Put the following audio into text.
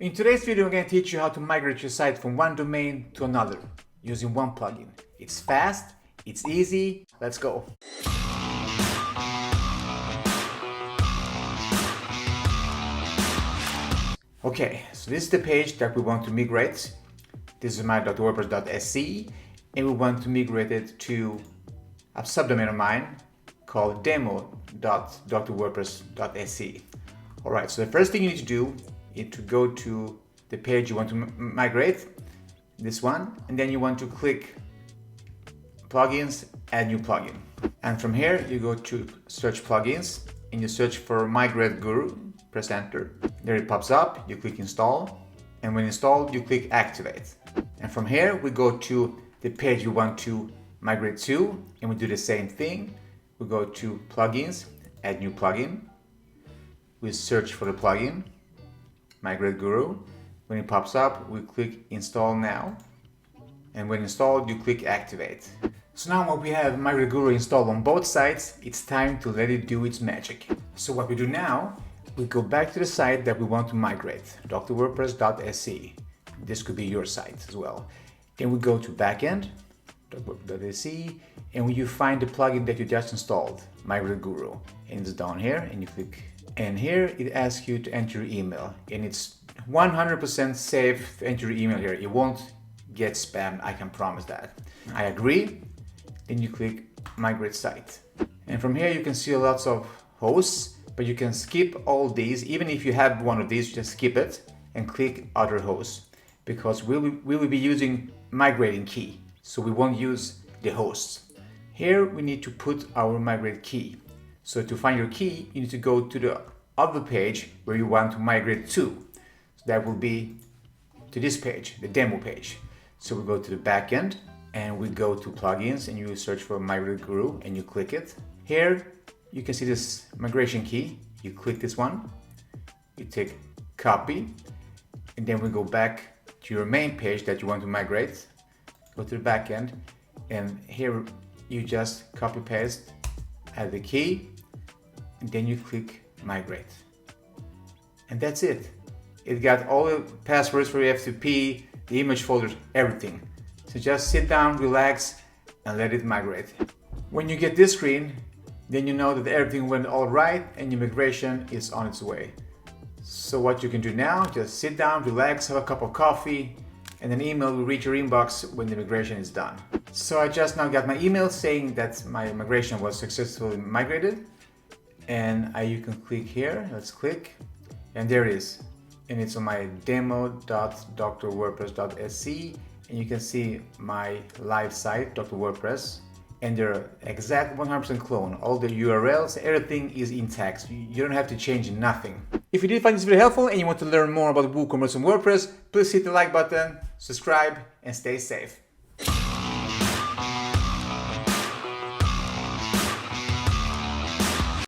In today's video, I'm going to teach you how to migrate your site from one domain to another using one plugin. It's fast, it's easy, let's go. Okay, so this is the page that we want to migrate. This is my.wordpress.se, and we want to migrate it to a subdomain of mine called demo.wordpress.se. Alright, so the first thing you need to do is to go to the page you want to migrate, this one, and then you want to click plugins, add new plugin. And from here you go to search plugins and you search for Migrate Guru, press enter. There it pops up, you click install, and when installed you click activate. And from here we go to the page you want to migrate to, and we do the same thing. We go to plugins, add new plugin. We search for the plugin, Migrate Guru. When it pops up, we click install now. And when installed, you click activate. So now when we have Migrate Guru installed on both sites, it's time to let it do its magic. So what we do now, we go back to the site that we want to migrate, drwordpress.se. This could be your site as well. Then we go to backend, .se, and when you find the plugin that you just installed, Migrate Guru, and it's down here, and you click. And here it asks you to enter your email, and it's 100% safe to enter your email here. It won't get spammed, I can promise that. I agree. Then you click Migrate Site. And from here you can see lots of hosts, but you can skip all these. Even if you have one of these, just skip it and click Other Hosts, because we will be using migrating key, so we won't use the hosts. Here we need to put our migrate key. So to find your key, you need to go to the other page where you want to migrate to. So that will be to this page, the demo page. So we go to the backend and we go to plugins and you search for Migrate Guru and you click it. Here you can see this migration key. You click this one, you take copy, and then we go back to your main page that you want to migrate. Go to the backend, and here you just copy paste, add the key, and then you click migrate. And that's it. It got all the passwords for your FTP, the image folders, everything. So just sit down, relax, and let it migrate. When you get this screen, then you know that everything went all right and your migration is on its way. So what you can do now, just sit down, relax, have a cup of coffee, and an email will reach your inbox when the migration is done. So I just now got my email saying that my migration was successfully migrated. And you can click here, let's click, and there it is. And it's on my demo.drwordpress.se, and you can see my live site, Dr. WordPress, and they're exact 100% clone. All the URLs, everything is intact. You don't have to change nothing. If you did find this video helpful and you want to learn more about WooCommerce and WordPress, please hit the like button, subscribe, and stay safe.